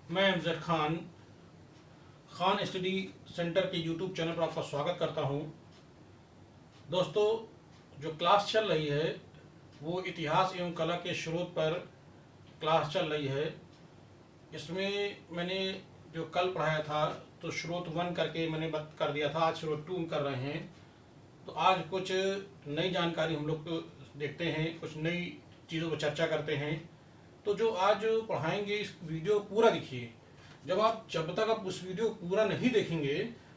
मैं Amjad Khan Khan study centre के YouTube channel पर आपका स्वागत करता हूं। दोस्तों, जो क्लास चल रही है वो इतिहास एवं कला के स्रोत पर क्लास चल रही है। इसमें मैंने जो कल पढ़ाया था तो स्रोत 1 करके मैंने बंद कर दिया था, आज स्रोत 2 कर रहे हैं। तो आज कुछ नई जानकारी हम लोग देखते हैं, कुछ नई चीज़ों पर चर्चा करते हैं। तो जो आज पढ़ाएंगे इस वीडियो को पूरा देखिए। जब तक आप उस वीडियो को पूरा नहीं देखेंगे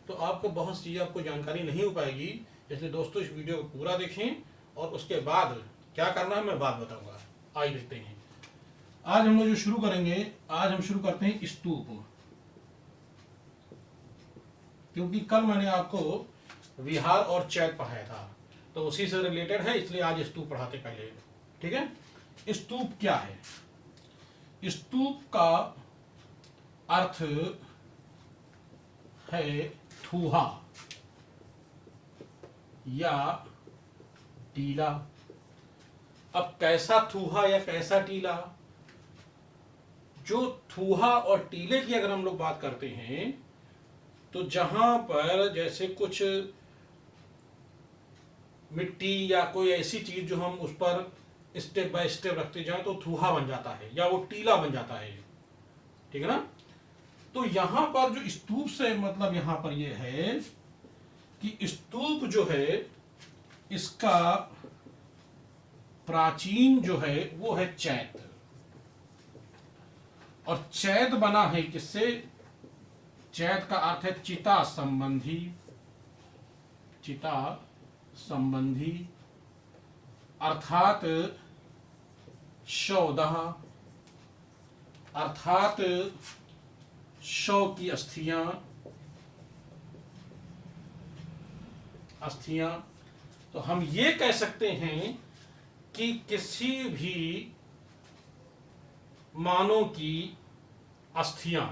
तो आपको बहुत सी चीज़ें आपको जानकारी नहीं हो पाएगी। इसलिए दोस्तों, इस वीडियो को पूरा देखें और उसके बाद क्या करना है मैं बात बताऊंगा। आइए देखते हैं। आज हम लोग जो शुरू करेंगे, आज हम शुरू करते हैं स्तूप, क्योंकि कल मैंने आपको विहार और चैत पढ़ाया था तो उसी से रिलेटेड है, इसलिए आज स्तूप पढ़ाते पहले। ठीक है। स्तूप क्या है? स्तूप का अर्थ है थूहा या टीला। अब कैसा थूहा या कैसा टीला? जो थूहा और टीले की अगर हम लोग बात करते हैं तो जहां पर जैसे कुछ मिट्टी या कोई ऐसी चीज जो हम उस पर स्टेप बाय स्टेप रखते जाएं तो थूहा बन जाता है या वो टीला बन जाता है। ठीक है ना। तो यहां पर जो स्तूप से मतलब यहां पर ये है कि स्तूप जो है इसका प्राचीन जो है वो है चैत, और चैत बना है किससे? चैत का अर्थ है चिता संबंधी, चिता संबंधी, अर्थात शवदाह, अर्थात शव की अस्थियां। तो हम ये कह सकते हैं कि किसी भी मानव की अस्थियां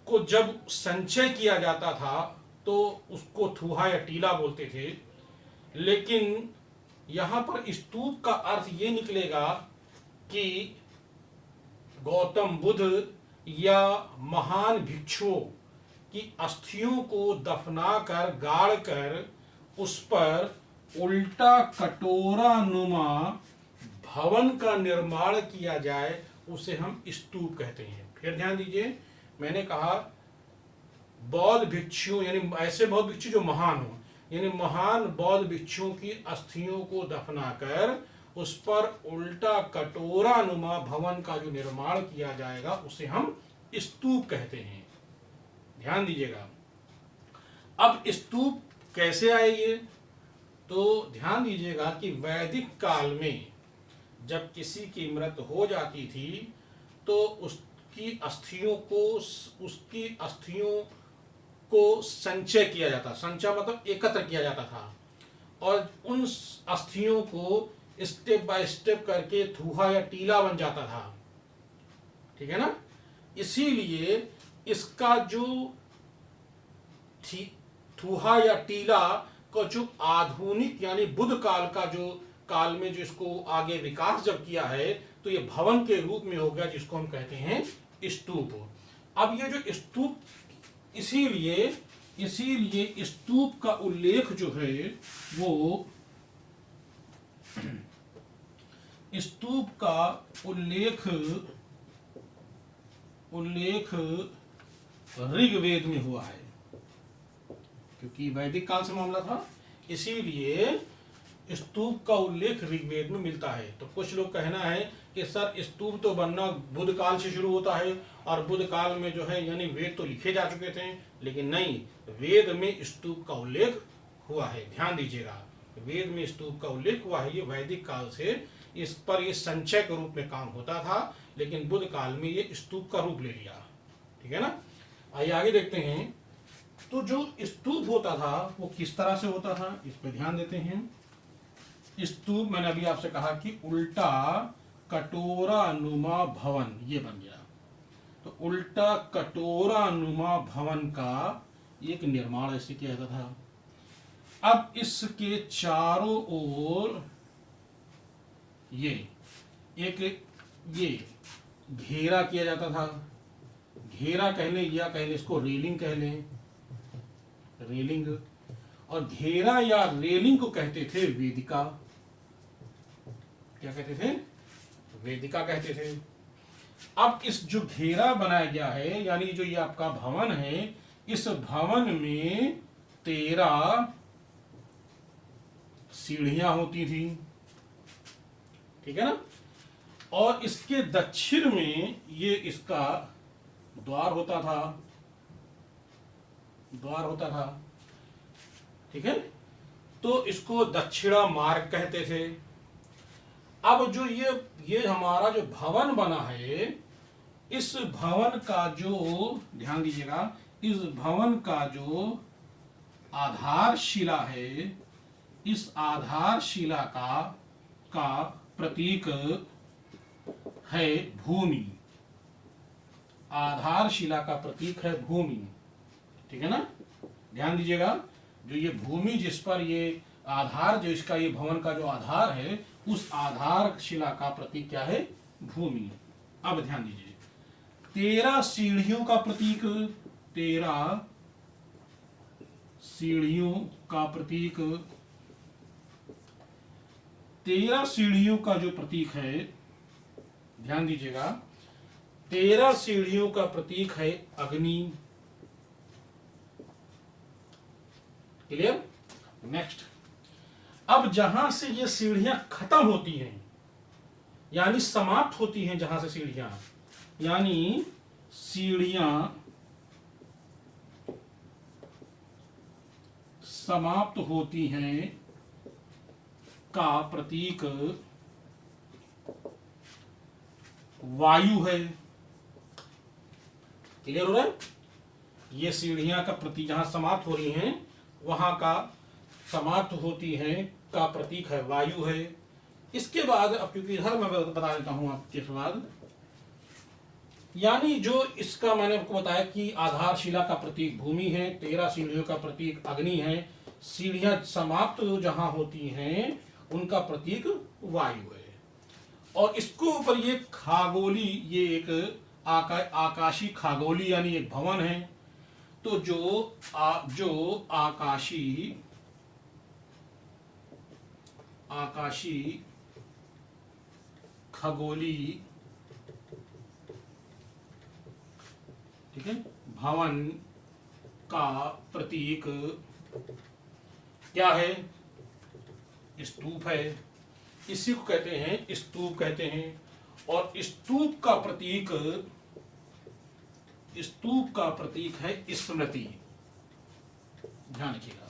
को जब संचय किया जाता था तो उसको थूहा या टीला बोलते थे। लेकिन यहां पर स्तूप का अर्थ ये निकलेगा कि गौतम बुद्ध या महान भिक्षुओं की अस्थियों को दफनाकर गाड़कर उस पर उल्टा कटोरा नुमा भवन का निर्माण किया जाए, उसे हम स्तूप कहते हैं। फिर ध्यान दीजिए, मैंने कहा बौद्ध भिक्षुओं यानी ऐसे बौद्ध भिक्षु जो महान हो, यानी महान बौद्ध भिक्षुओं की अस्थियों को दफनाकर उस पर उल्टा कटोरा नुमा भवन का जो निर्माण किया जाएगा उसे हम स्तूप कहते हैं। ध्यान दीजिएगा। अब स्तूप कैसे आए ये? तो ध्यान दीजिएगा कि वैदिक काल में जब किसी की मृत्यु हो जाती थी तो उसकी अस्थियों को संचय किया जाता। संचय मतलब एकत्र किया जाता था, और उन अस्थियों को स्टेप बाय स्टेप करके थूहा या टीला बन जाता था। ठीक है ना। इसीलिए इसका जो थूहा या टीला का जो आधुनिक यानी बुद्ध काल का जो काल में जो इसको आगे विकास जब किया है तो ये भवन के रूप में हो गया, जिसको हम कहते हैं स्तूप। अब ये जो स्तूप, इसीलिए स्तूप का उल्लेख जो है वो स्तूप का उल्लेख ऋग्वेद में हुआ है, क्योंकि वैदिक काल से मामला था। इसीलिए स्तूप का उल्लेख ऋग्वेद में मिलता है। तो कुछ लोग कहना है कि सर स्तूप तो बनना बुद्ध काल से शुरू होता है और बुद्ध काल में जो है यानी वेद तो लिखे जा चुके थे, लेकिन नहीं, वेद में स्तूप का उल्लेख हुआ है। ध्यान दीजिएगा, वेद में स्तूप का उल्लेख हुआ है। ये वैदिक काल से इस पर ये संचय के रूप में काम होता था, लेकिन बुद्ध काल में ये स्तूप का रूप ले लिया। ठीक है ना। आइए आगे देखते हैं। तो जो स्तूप होता था वो किस तरह से होता था, इस पर ध्यान देते हैं। स्तूप मैंने अभी आपसे कहा कि उल्टा कटोरा नुमा भवन ये बन गया। तो उल्टा कटोरा नुमा भवन का एक निर्माण ऐसे किया जाता था। अब इसके चारों ओर ये घेरा किया जाता था। घेरा कह लें या कह लें इसको रेलिंग कह लें, रेलिंग। और घेरा या रेलिंग को कहते थे वेदिका। क्या कहते थे? वेदिका कहते थे। अब इस जो घेरा बनाया गया है, यानी जो ये आपका भवन है, इस भवन में 13 सीढ़ियां होती थी, ठीक है ना। और इसके दक्षिण में ये इसका द्वार होता था, द्वार होता था, ठीक है। तो इसको दक्षिणा मार्ग कहते थे। अब जो ये हमारा जो भवन बना है, इस भवन का जो, ध्यान दीजिएगा, इस भवन का जो आधारशिला है, इस आधारशिला का प्रतीक है भूमि। आधारशिला का प्रतीक है भूमि, ठीक है ना। ध्यान दीजिएगा, जो ये भूमि जिस पर ये आधार, जो इसका ये भवन का जो आधार है, उस आधारशिला का प्रतीक क्या है? भूमि। अब ध्यान दीजिए, 13 सीढ़ियों का प्रतीक, 13 सीढ़ियों का प्रतीक, 13 सीढ़ियों का जो प्रतीक है, ध्यान दीजिएगा, 13 सीढ़ियों का प्रतीक है अग्नि। क्लियर? नेक्स्ट, अब जहां से ये सीढ़ियां खत्म होती हैं, यानी समाप्त होती हैं, जहां से सीढ़ियां, यानी सीढ़ियां समाप्त होती हैं का प्रतीक वायु है। क्लियर हो रहा है? ये सीढ़ियां का प्रतीक जहां समाप्त हो रही हैं, वहां का समाप्त होती है का प्रतीक है वायु है। इसके बाद, अब क्योंकि इधर मैं बता देता हूं आपके बाद, यानी जो इसका मैंने आपको बताया कि आधारशिला का प्रतीक भूमि है, 13 सीढ़ियों का प्रतीक अग्नि है, सीढ़ियां समाप्त जहां होती हैं उनका प्रतीक वायु है। और इसको ऊपर ये खागोली, ये एक आकाशी खागोली यानी एक भवन है। तो जो आकाशी खगोली, ठीक है, भवन का प्रतीक क्या है? स्तूप है। इसी को कहते हैं स्तूप कहते हैं। और स्तूप का प्रतीक है स्मृति। ध्यान रखिएगा,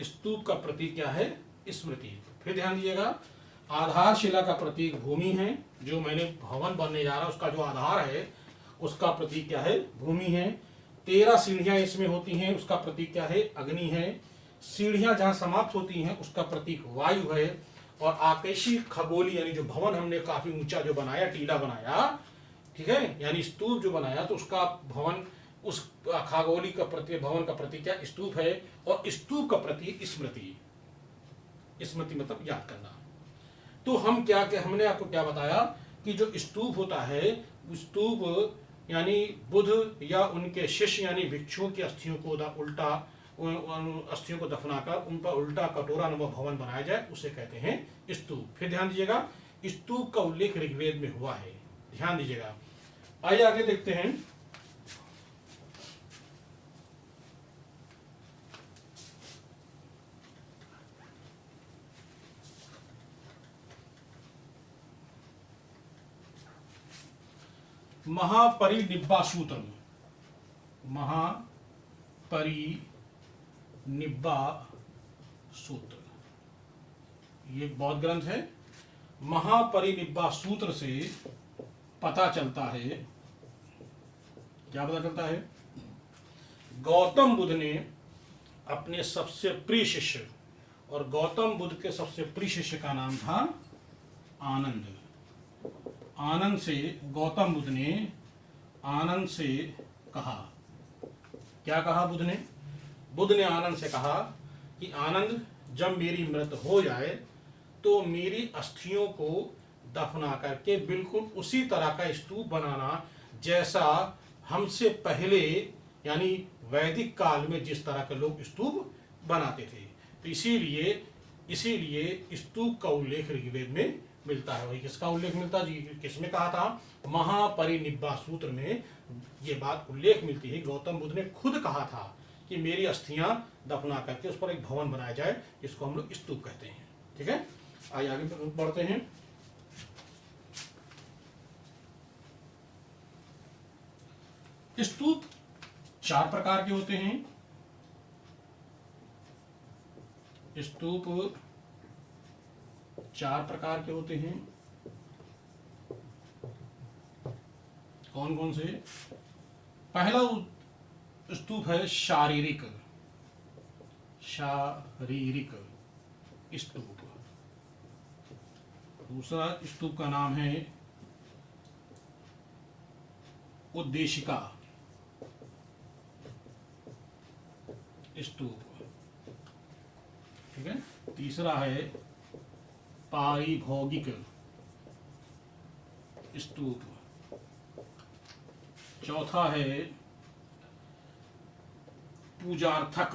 स्तूप का प्रतीक क्या है? स्मृति। फिर ध्यान दीजिएगा, आधारशिला का प्रतीक भूमि है। जो मैंने भवन बनने जा रहा है उसका जो आधार है, उसका प्रतीक क्या है? भूमि है। 13 सीढ़ियां इसमें होती हैं, उसका प्रतीक क्या है? अग्नि है। सीढ़ियां जहां समाप्त होती हैं उसका प्रतीक वायु है। और आकाशी खगोली यानी जो भवन हमने काफी ऊंचा जो बनाया, टीला बनाया, ठीक है, यानी स्तूप जो बनाया, तो उसका भवन, उस खगोली का प्रतीक, भवन का प्रतीक क्या? स्तूप है। और स्तूप का प्रतीक स्मृति। स्मृति मतलब याद करना। तो हमने आपको क्या बताया कि जो स्तूप होता है, स्तूप यानी बुद्ध या उनके शिष्य यानी भिक्षुओं की अस्थियों को उल्टा, अस्थियों को दफनाकर उन पर उल्टा कटोरा नुमा भवन बनाया जाए, उसे कहते हैं स्तूप। फिर ध्यान दीजिएगा, स्तूप का उल्लेख ऋग्वेद में हुआ है। ध्यान दीजिएगा। आइए आगे देखते हैं। महापरिनिब्बा सूत्र, महापरिनिब्बा सूत्र, ये बौद्ध ग्रंथ है। महापरिनिब्बा सूत्र से पता चलता है, क्या पता चलता है? गौतम बुद्ध ने अपने सबसे प्रिय शिष्य, और गौतम बुद्ध के सबसे प्रिय शिष्य का नाम था आनंद। आनंद से गौतम बुद्ध ने आनंद से कहा, क्या कहा बुद्ध ने? बुद्ध ने आनंद से कहा कि आनंद, जब मेरी मृत्यु हो जाए तो मेरी अस्थियों को दफना करके बिल्कुल उसी तरह का स्तूप बनाना जैसा हमसे पहले यानी वैदिक काल में जिस तरह के लोग स्तूप बनाते थे। तो इसीलिए स्तूप का उल्लेख ऋग्वेद में मिलता है। वही किसका उल्लेख मिलता है, किसमें कहा था, महापरिनिब्बा सूत्र में ये बात उल्लेख मिलती है। गौतम बुद्ध ने खुद कहा था कि मेरी अस्थियां दफना करके उस पर एक भवन बनाया जाए, जिसको हम लोग स्तूप कहते हैं। ठीक है, आइए आगे बढ़ते हैं। स्तूप 4 प्रकार के होते हैं। स्तूप 4 प्रकार के होते हैं। कौन कौन से? पहला स्तूप है शारीरिक स्तूप। दूसरा स्तूप का नाम है उद्देशिका स्तूप। ठीक है, तीसरा है पारिभौगिक स्तूप। चौथा है पूजार्थक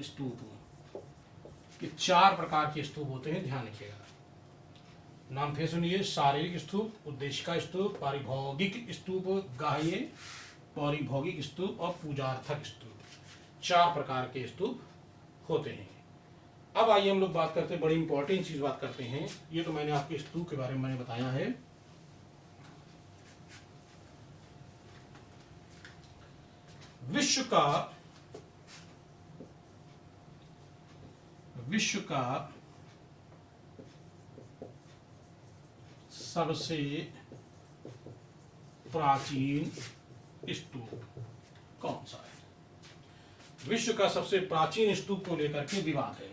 स्तूप। ये 4 प्रकार के स्तूप होते हैं, ध्यान रखिएगा। नाम फिर सुनिए, शारीरिक स्तूप, उद्देशिका स्तूप, पारिभौगिक स्तूप, गाह्य पारिभौगिक स्तूप और पूजार्थक स्तूप। 4 प्रकार के स्तूप होते हैं। अब आइए हम लोग बात करते हैं, बड़ी इंपॉर्टेंट चीज बात करते हैं। ये तो मैंने आपके स्तूप के बारे में मैंने बताया है। विश्व का सबसे प्राचीन स्तूप कौन सा है? विश्व का सबसे प्राचीन स्तूप को लेकर के विवाद है।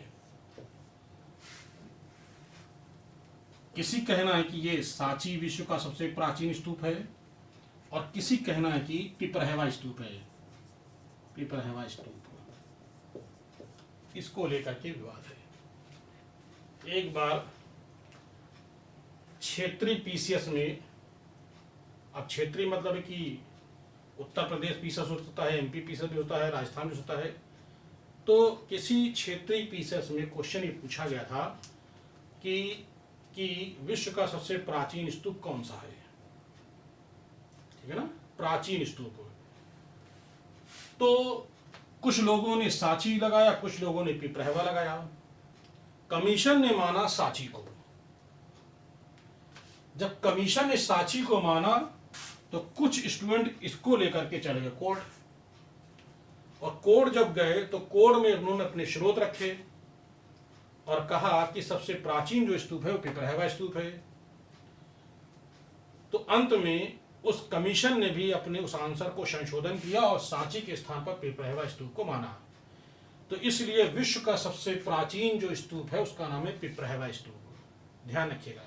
किसी कहना है कि ये सांची विश्व का सबसे प्राचीन स्तूप है, और किसी कहना है कि पिपरहवा स्तूप है। पिपरहवा स्तूप, इसको लेकर के विवाद है। एक बार क्षेत्रीय पीसीएस में, अब क्षेत्रीय मतलब है कि उत्तर प्रदेश पीसीएस होता है, एमपी पीसीएस भी होता है, राजस्थान भी होता है। तो किसी क्षेत्रीय पीसीएस में क्वेश्चन ये पूछा गया था कि विश्व का सबसे प्राचीन स्तूप कौन सा है। ठीक है ना, प्राचीन स्तूप। तो कुछ लोगों ने सांची लगाया, कुछ लोगों ने पिपरहवा लगाया। कमीशन ने माना सांची को। जब कमीशन ने सांची को माना तो कुछ स्टूडेंट इसको लेकर के चले गए कोर्ट, और कोर्ट जब गए तो कोर्ट में उन्होंने अपने स्रोत रखे और कहा कि सबसे प्राचीन जो स्तूप है वो पिपरहवा स्तूप है। तो अंत में उस कमीशन ने भी अपने उस आंसर को संशोधन किया और सांची के स्थान पर पिपरहवा स्तूप को माना। तो इसलिए विश्व का सबसे प्राचीन जो स्तूप है उसका नाम है पिपरहवा स्तूप। ध्यान रखिएगा,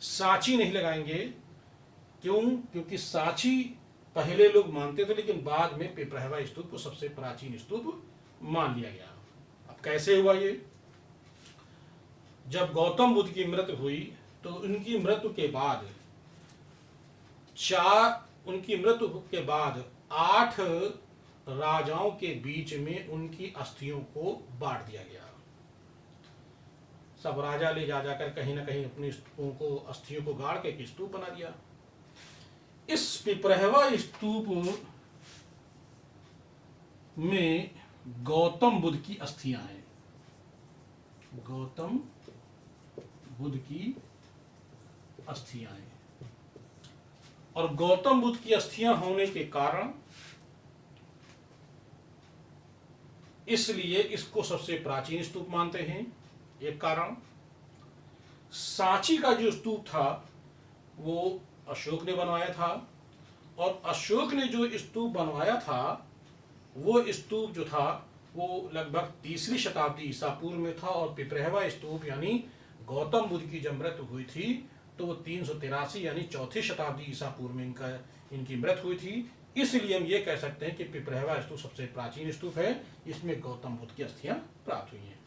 सांची नहीं लगाएंगे। क्यों? क्योंकि सांची पहले लोग मानते थे, लेकिन बाद में पिपरहवा स्तूप को सबसे प्राचीन स्तूप मान लिया गया। अब कैसे हुआ ये? जब गौतम बुद्ध की मृत्यु हुई तो उनकी मृत्यु के बाद 8 राजाओं के बीच में उनकी अस्थियों को बांट दिया गया। सब राजा ले जा जाकर कहीं ना कहीं अपनी स्तूपों को, अस्थियों को गाड़ के स्तूप बना दिया। इस पिपरहवा स्तूप में गौतम बुद्ध की अस्थियां हैं। गौतम बुद्ध की अस्थियां हैं, और गौतम बुद्ध की अस्थियां होने के कारण इसलिए इसको सबसे प्राचीन स्तूप मानते हैं। एक कारण, सांची का जो स्तूप था वो अशोक ने बनवाया था, और अशोक ने जो स्तूप बनवाया था वो स्तूप जो था वो लगभग 3री शताब्दी ईसा पूर्व में था, और पिपरहवा स्तूप यानी गौतम बुद्ध की जब मृत्यु हुई थी तो वो 383 यानी 4ठी शताब्दी ईसा पूर्व में इनकी मृत्यु हुई थी। इसलिए हम ये कह सकते हैं कि पिपरहवा स्तूप सबसे प्राचीन स्तूप है, इसमें गौतम बुद्ध की अस्थियां प्राप्त हुई हैं।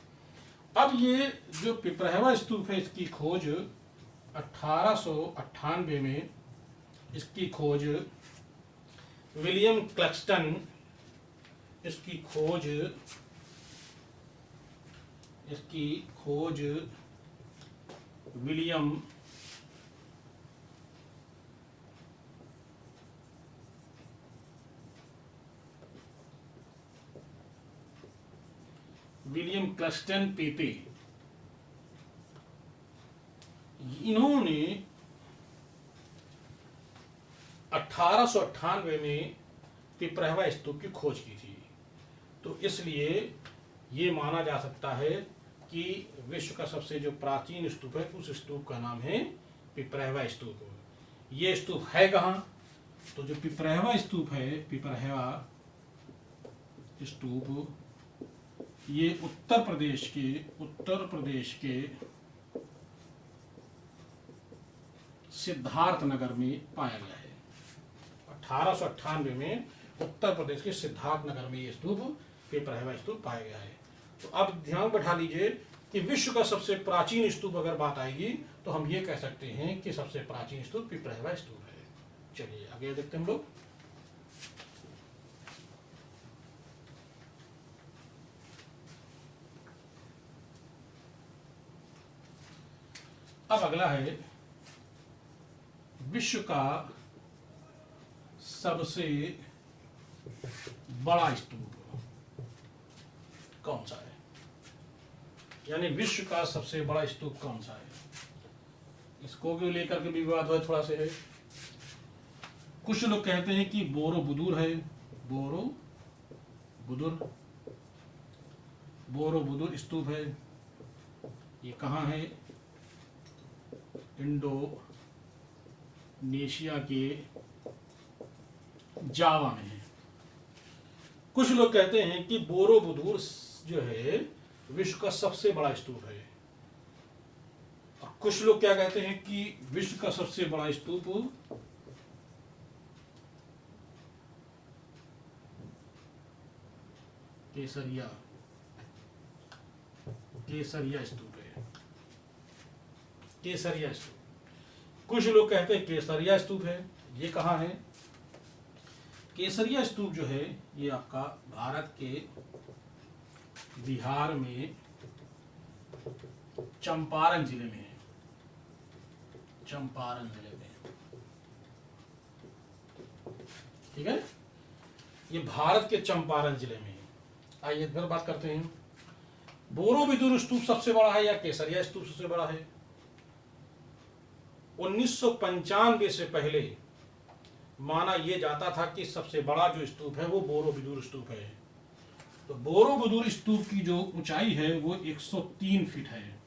अब ये जो पिपरहवा स्तूप है इसकी खोज 1898 में इसकी खोज विलियम क्लक्सटन इसकी खोज विलियम क्लक्सटन पेपे, इन्होंने 1898 में पिपरहवा स्तूप की खोज की थी। तो इसलिए ये माना जा सकता है कि विश्व का सबसे जो प्राचीन स्तूप है उस स्तूप का नाम है पिपरहवा स्तूप। ये स्तूप है कहाँ? तो जो पिपरहवा स्तूप है, पिपरहवा स्तूप ये उत्तर प्रदेश के सिद्धार्थ नगर में पाया गया है। 1898 में उत्तर प्रदेश के सिद्धार्थ नगर में ये स्तूप पिपरहवा स्तूप पाया गया है। तो अब ध्यान बैठा लीजिए कि विश्व का सबसे प्राचीन स्तूप अगर बात आएगी तो हम ये कह सकते हैं कि सबसे प्राचीन स्तूप पिपरहवा स्तूप है। चलिए आगे देखते हैं हम लोग। अब अगला है विश्व का सबसे बड़ा स्तूप कौन सा है? यानी विश्व का सबसे बड़ा स्तूप कौन सा है? इसको भी लेकर के भी विवाद थोड़ा सा है। कुछ लोग कहते हैं कि बोरोबुदुर है, बोरोबुदुर स्तूप है। ये कहाँ है? इंडोनेशिया के जावा में है। कुछ लोग कहते हैं कि बोरोबुदुर जो है विश्व का सबसे बड़ा स्तूप है। और कुछ लोग क्या कहते हैं कि विश्व का सबसे बड़ा स्तूप केसरिया स्तूप है। केसरिया स्तूप, कुछ लोग कहते हैं केसरिया स्तूप है। ये कहाँ है? केसरिया स्तूप जो है ये आपका भारत के बिहार में चंपारण जिले में है। चंपारण जिले में, ठीक है, ये भारत के चंपारण जिले में है। आइए फिर बात करते हैं, बोरोबुदुर स्तूप सबसे बड़ा है या केसरिया स्तूप सबसे बड़ा है? 1995 से पहले माना यह जाता था कि सबसे बड़ा जो स्तूप है वो बोरोबुदुर स्तूप है। तो बोरोबुदुर स्तूप की जो ऊंचाई है वो 103 फीट है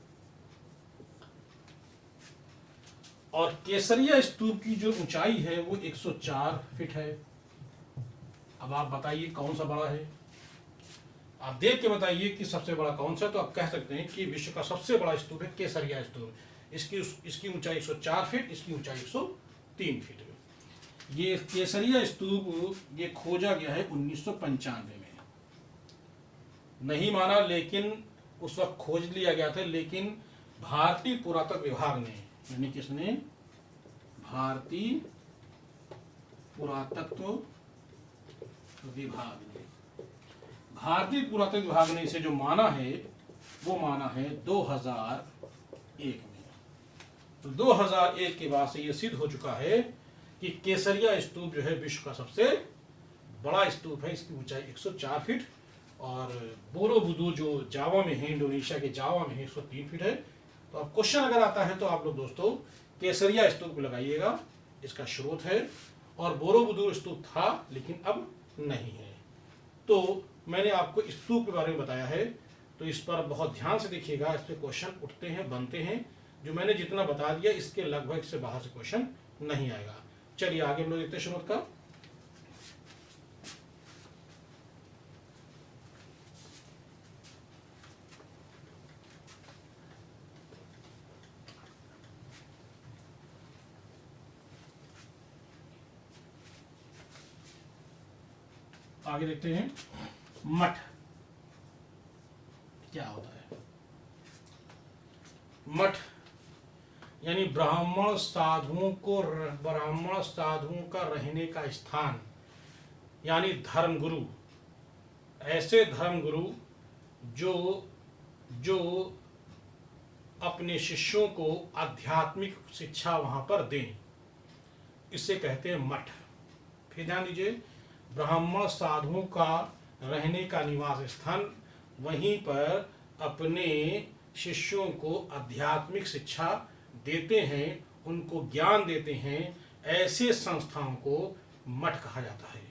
और केसरिया स्तूप की जो ऊंचाई है वो 104 फीट है। अब आप बताइए कौन सा बड़ा है? आप देख के बताइए कि सबसे बड़ा कौन सा। तो आप कह सकते हैं कि विश्व का सबसे बड़ा स्तूप है केसरिया स्तूप। इसकी ऊंचाई 104 फीट, इसकी ऊंचाई 103 फीट है। ये केसरिया स्तूप ये खोजा गया है 1995 में। नहीं माना, लेकिन उस वक्त खोज लिया गया था, लेकिन भारतीय पुरातत्व विभाग ने, यानी किसने? भारतीय पुरातत्व विभाग ने, भारतीय पुरातत्व विभाग ने इसे जो माना है वो माना है 2001 में। तो 2001 के बाद से ये सिद्ध हो चुका है कि केसरिया स्तूप जो है विश्व का सबसे बड़ा स्तूप है। इसकी ऊंचाई 104 फीट और बोरोबुदुर जो जावा में है, इंडोनेशिया के जावा में है, 103 फीट है। तो अब क्वेश्चन अगर आता है तो आप लोग दोस्तों केसरिया स्तूप को लगाइएगा, इसका स्रोत है। और बोरोबुदुर स्तूप था लेकिन अब नहीं है। तो मैंने आपको स्तूप के बारे में बताया है, तो इस पर बहुत ध्यान से देखिएगा। इस पर क्वेश्चन उठते हैं, बनते हैं। जो मैंने जितना बता दिया इसके लगभग से बाहर से क्वेश्चन नहीं आएगा। चलिए आगे हम लोग देखते हैं स्रोत का। आगे देखते हैं मठ क्या होता है। मठ यानी ब्राह्मण साधुओं का रहने का स्थान, यानी धर्मगुरु, ऐसे धर्मगुरु जो अपने शिष्यों को आध्यात्मिक शिक्षा वहां पर दें, इसे कहते हैं मठ। फिर ध्यान दीजिए, ब्राह्मण साधुओं का रहने का निवास स्थान, वहीं पर अपने शिष्यों को आध्यात्मिक शिक्षा देते हैं, उनको ज्ञान देते हैं, ऐसे संस्थाओं को मठ कहा जाता है।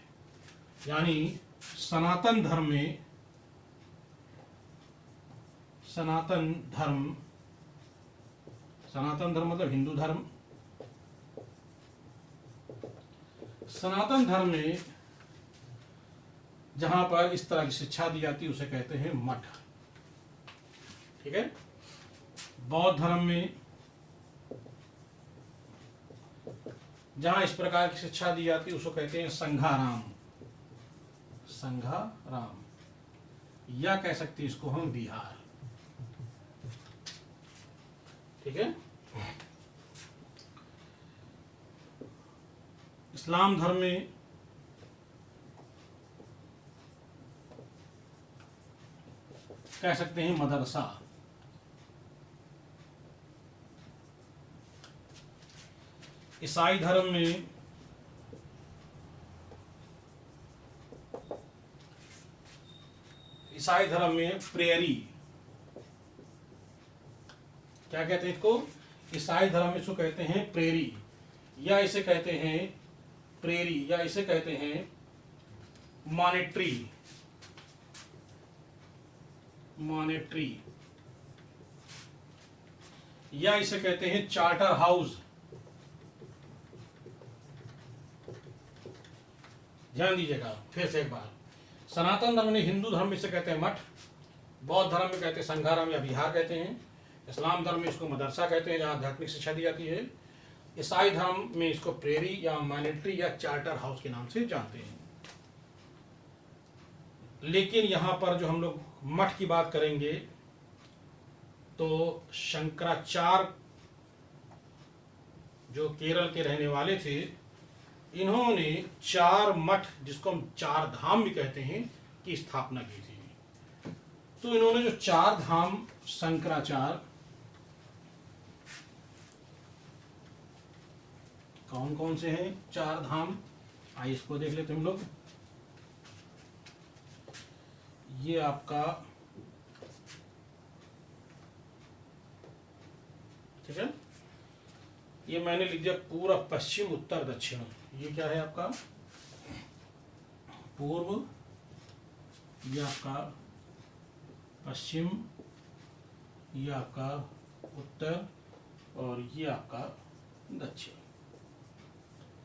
यानी सनातन धर्म मतलब हिंदू धर्म, सनातन धर्म में जहां पर इस तरह की शिक्षा दी जाती है उसे कहते हैं मठ। ठीक है। बौद्ध धर्म में जहां इस प्रकार की शिक्षा दी जाती है उसको कहते हैं संघाराम, या कह सकते हैं इसको हम विहार। ठीक है। इस्लाम धर्म में कह सकते हैं मदरसा। ईसाई धर्म में प्रेयरी, क्या कहते हैं इसको? ईसाई धर्म में इसको कहते हैं प्रेयरी, या इसे कहते हैं मॉनेटरी, या इसे कहते हैं चार्टर हाउस। ध्यान दीजिएगा फिर से एक बार, सनातन धर्म ने हिंदू धर्म में इसे कहते हैं मठ, बौद्ध धर्म में कहते हैं संघाराम या विहार कहते हैं, इस्लाम धर्म में इसको मदरसा कहते हैं जहाँ आध्यात्मिक शिक्षा दी जाती है, ईसाई धर्म में इसको प्रेयरी या मॉनेटरी या चार्टर हाउस के नाम से जानते हैं। लेकिन यहाँ पर जो हम लोग मठ की बात करेंगे तो शंकराचार्य जो केरल के रहने वाले थे, इन्होंने 4 मठ, जिसको हम 4 धाम भी कहते हैं, की स्थापना की थी। तो इन्होंने जो 4 धाम शंकराचार्य, कौन कौन से हैं 4 धाम, आइए इसको देख लेते हम लोग। ये आपका, ठीक है, ये मैंने लिख दिया पूर्व, पश्चिम, उत्तर, दक्षिण। ये क्या है आपका? पूर्व, ये आपका पश्चिम, ये आपका उत्तर, और ये आपका दक्षिण।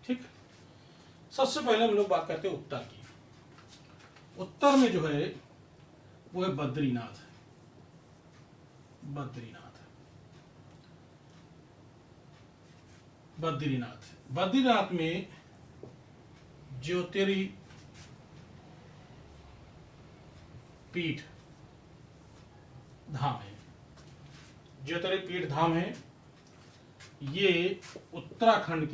ठीक। सबसे पहले हम लोग बात करते हैं उत्तर की। उत्तर में जो है वो है बद्रीनाथ। बद्रीनाथ में ज्योतिर्पीठ धाम है। ये उत्तराखंड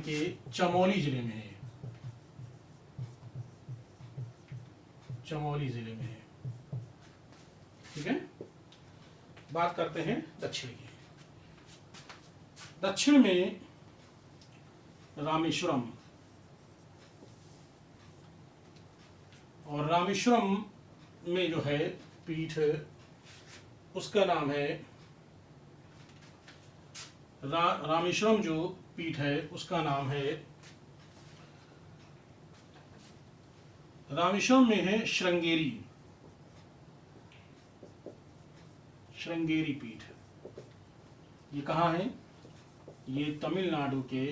के चमोली जिले में है। ठीक है। बात करते हैं दक्षिण की। दक्षिण में रामेश्वरम, और रामेश्वरम में जो है पीठ, उसका नाम है रामेश्वरम जो पीठ है उसका नाम है, रामेश्वरम में है श्रृंगेरी पीठ। ये कहाँ है? ये तमिलनाडु के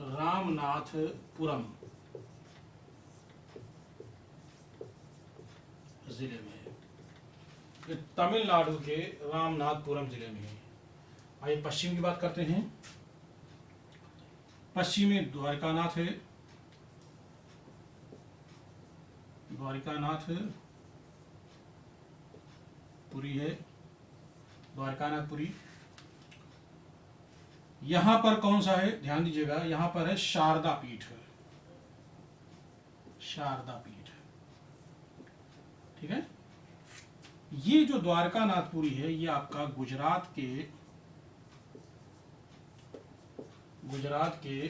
रामनाथपुरम जिले में है। ये तमिलनाडु के रामनाथपुरम जिले में है। आइए पश्चिम की बात करते हैं। पश्चिम में द्वारकानाथ है, द्वारिकानाथ पुरी है, द्वारकानाथ पुरी। यहां पर कौन सा है, ध्यान दीजिएगा, यहां पर है शारदा पीठ, शारदा पीठ, ठीक है। ये जो द्वारकानाथपुरी है ये आपका गुजरात के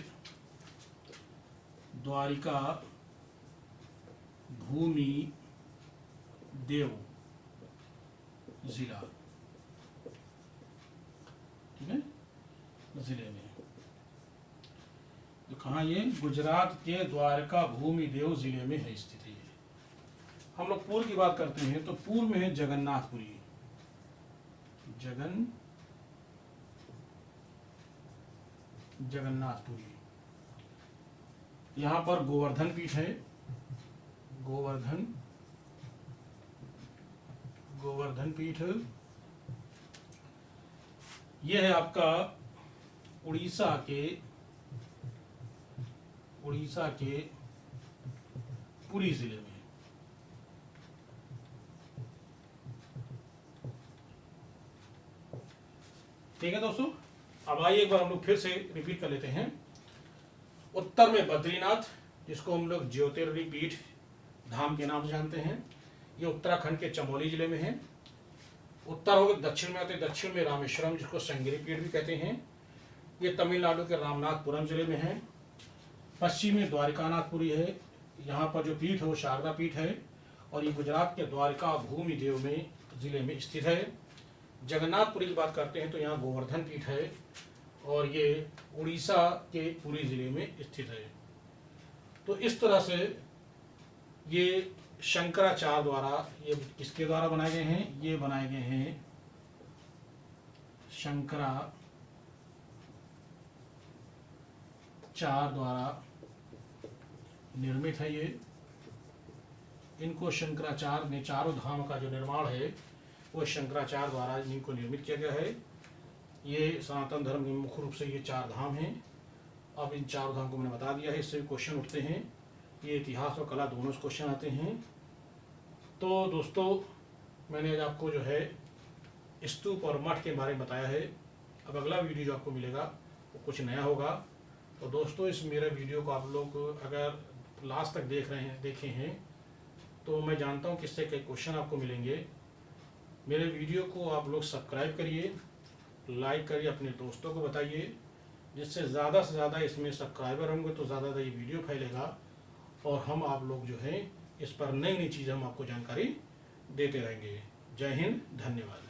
द्वारिका भूमि देव जिला, ठीक है, जिले में। तो कहाँ, ये गुजरात के द्वारका भूमि देव जिले में है, स्थित है। हम लोग पूर्व की बात करते हैं तो पूर्व में है जगन्नाथपुरी, जगन्नाथपुरी। यहां पर गोवर्धन पीठ है, गोवर्धन पीठ। यह है आपका उड़ीसा के पुरी जिले में। ठीक है दोस्तों, अब आइए एक बार हम लोग फिर से रिपीट कर लेते हैं। उत्तर में बद्रीनाथ, जिसको हम लोग ज्योतिर्लिंग पीठ धाम के नाम से जानते हैं, ये उत्तराखंड के चमोली जिले में है। उत्तर हो गए, दक्षिण में आते, दक्षिण में रामेश्वरम, जिसको संगिरी पीठ भी कहते हैं, ये तमिलनाडु के रामनाथपुरम जिले में है। पश्चिम में द्वारिकानाथपुरी है, यहाँ पर जो पीठ है वो शारदा पीठ है, और ये गुजरात के द्वारिका भूमि देव में जिले में स्थित है। जगन्नाथपुरी की बात करते हैं तो यहाँ गोवर्धन पीठ है, और ये उड़ीसा के पुरी जिले में स्थित है। तो इस तरह से ये शंकराचार्य द्वारा, ये किसके द्वारा बनाए गए हैं, ये बनाए गए हैं शंकराचार्य द्वारा निर्मित है। ये इनको शंकराचार्य ने, चारों धाम का जो निर्माण है वो शंकराचार्य द्वारा इनको निर्मित किया गया है। ये सनातन धर्म में मुख्य रूप से ये 4 धाम हैं। अब इन 4 धाम को मैंने बता दिया है, इससे भी क्वेश्चन उठते हैं, ये इतिहास और कला दोनों से क्वेश्चन आते हैं। तो दोस्तों, मैंने आज आपको जो है स्तूप और मठ के बारे में बताया है। अब अगला वीडियो जो आपको मिलेगा वो कुछ नया होगा। तो दोस्तों, इस मेरे वीडियो को आप लोग अगर लास्ट तक देखे हैं तो मैं जानता हूँ कि इससे कई क्वेश्चन आपको मिलेंगे। मेरे वीडियो को आप लोग सब्सक्राइब करिए, लाइक करिए, अपने दोस्तों को बताइए, जिससे ज़्यादा से ज़्यादा इसमें सब्सक्राइबर होंगे तो ज़्यादा ये वीडियो फैलेगा, और हम आप लोग जो है इस पर नई नई चीज़ें हम आपको जानकारी देते रहेंगे। जय हिंद, धन्यवाद।